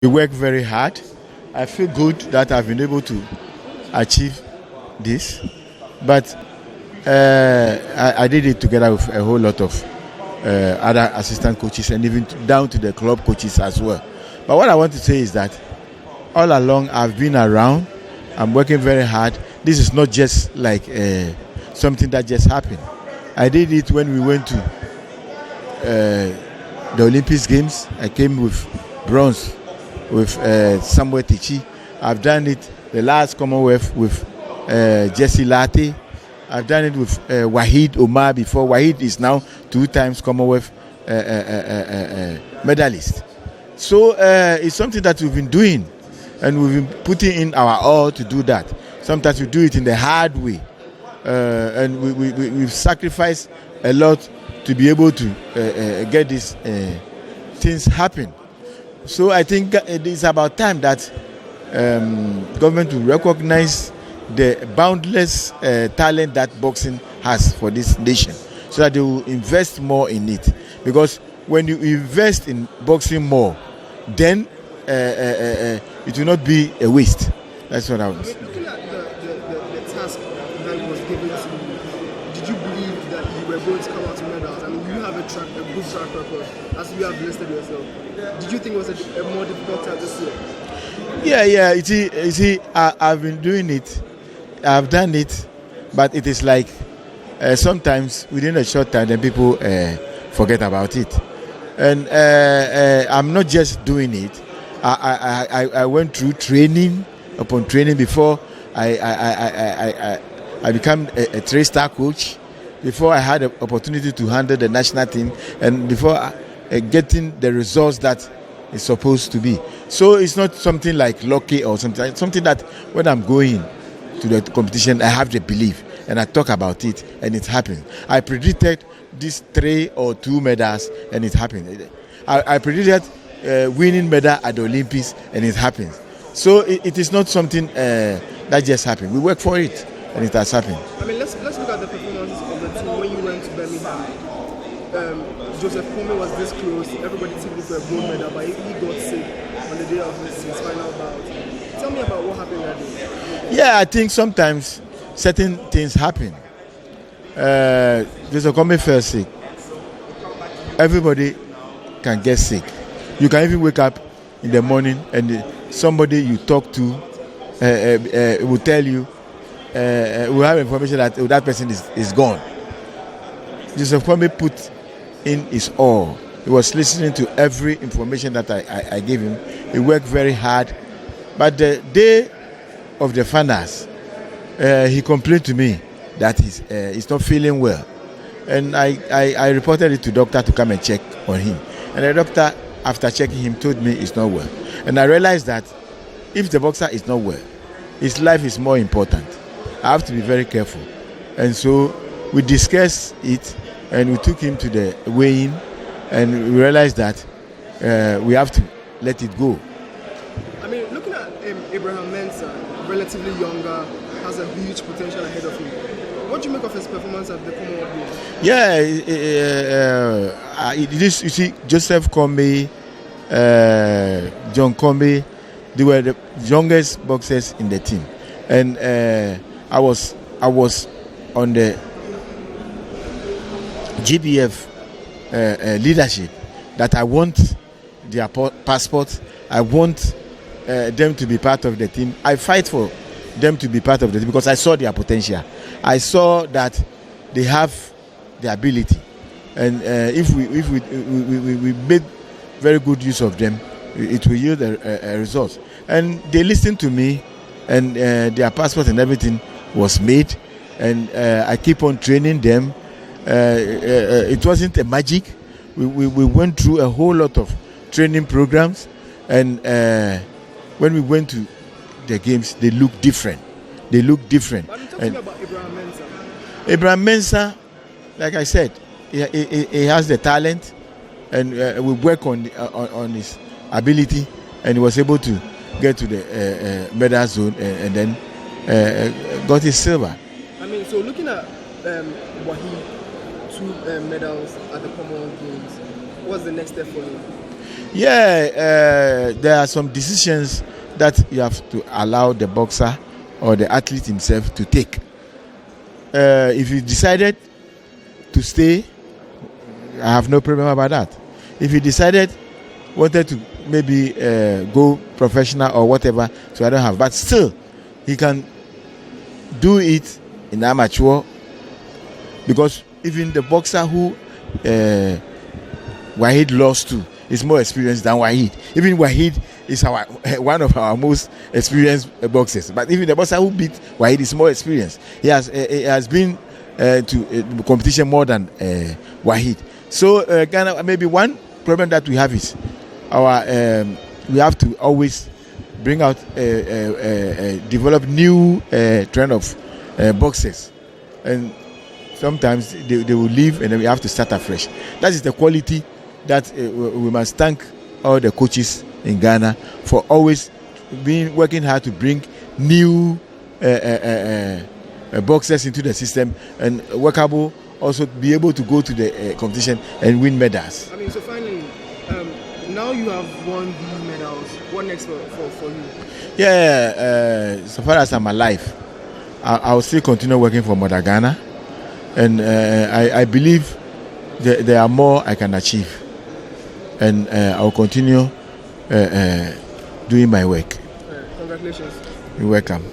We work very hard. I feel good that I've been able to achieve this, but I did it together with a whole lot of other assistant coaches and even down to the club coaches as well. But what I want to say is that all along I've been around. I'm working very hard. This is not just like something that just happened. I did it when we went to the Olympics Games. I came with bronze with Samuel Tichi. I've done it the last Commonwealth with Jesse Latte. I've done it with Wahid Omar before. Wahid is now 2 times Commonwealth medalist. So it's something that we've been doing, and we've been putting in our all to do that. Sometimes we do it in the hard way, and we've sacrificed a lot to be able to get these things happen. So I think it is about time that government will recognize the boundless talent that boxing has for this nation, so that they will invest more in it. Because when you invest in boxing more, then it will not be a waste. That's what I was. Looking at the task that was given to you, did you believe that you were going to come out with medals? I mean, you have a good track record, as you have listed yourself. Did you think it was a more difficult task this year? Yeah. You see, I've been doing it. I've done it, but it is like sometimes within a short time, then people forget about it. And I'm not just doing it. I went through training upon training before I became a 3-star coach. Before I had the opportunity to handle the national team, and before getting the results that it's supposed to be. So it's not something like lucky or something. It's something that when I'm going to the competition, I have the belief and I talk about it, and it happened. I predicted these 3 or 2 medals, and it happened. I predicted winning medal at the Olympics, and it happened. So it is not something that just happened. We work for it, and it has happened. I mean, let's look at the performances of the team when you went to Birmingham. Joseph Kome was this close. Everybody tipped for a gold medal, but he got sick on the day of his final bout. Tell me about what happened that day. Yeah, I think sometimes certain things happen. Joseph Kome fell sick. Everybody can get sick. You can even wake up in the morning and somebody you talk to will tell you, will have information that that person is gone. Joseph Kome put in his all. He was listening to every information that I gave him. He worked very hard. But the day of the finals, he complained to me that he's not feeling well. And I reported it to doctor to come and check on him. And the doctor, after checking him, told me he's not well. And I realized that if the boxer is not well, his life is more important. I have to be very careful. And so we discussed it, and we took him to the weigh-in, and we realized that we have to let it go. I mean, looking at Abraham Mensah, relatively younger, has a huge potential ahead of him. What do you make of his performance at the Commonwealth Games? Yeah, you see, Joseph Kome, John Kome, they were the youngest boxers in the team, and I was on the GBF leadership that I want their passports. I want them to be part of the team. I fight for them to be part of the team because I saw their potential. I saw that they have the ability, and if we made very good use of them, it will yield a result. And they listened to me, and their passport and everything was made, and I keep on training them. It wasn't a magic. We went through a whole lot of training programs, and when we went to the games, they look different. But I'm talking about Abraham Mensah. Abraham Mensah, like I said, he has the talent, and we work on his ability, and he was able to get to the medal zone and then got his silver. I mean, so looking at Wahid, 2 medals at the Commonwealth Games, what's the next step for him? Yeah, there are some decisions that you have to allow the boxer or the athlete himself to take. If he decided to stay, I have no problem about that. If he decided wanted to maybe go professional or whatever, so I don't have. But still, he can do it in amateur, because even the boxer who Wahid lost to is more experienced than Wahid. Even Wahid is one of our most experienced boxers. But even the boxer who beat Wahid is more experienced. He has been to competition more than Wahid. So Ghana, maybe one problem that we have is we have to always bring out develop new trend of boxers, and sometimes they will leave and then we have to start afresh. That is the quality that we must thank all the coaches in Ghana for always working hard to bring new boxers into the system, and workable also be able to go to the competition and win medals. I mean, so finally, now you have won these medals. What next for you? Yeah, so far as I'm alive, I will still continue working for Mother Ghana, and I believe there are more I can achieve, and I will continue doing my work. Congratulations. You're welcome.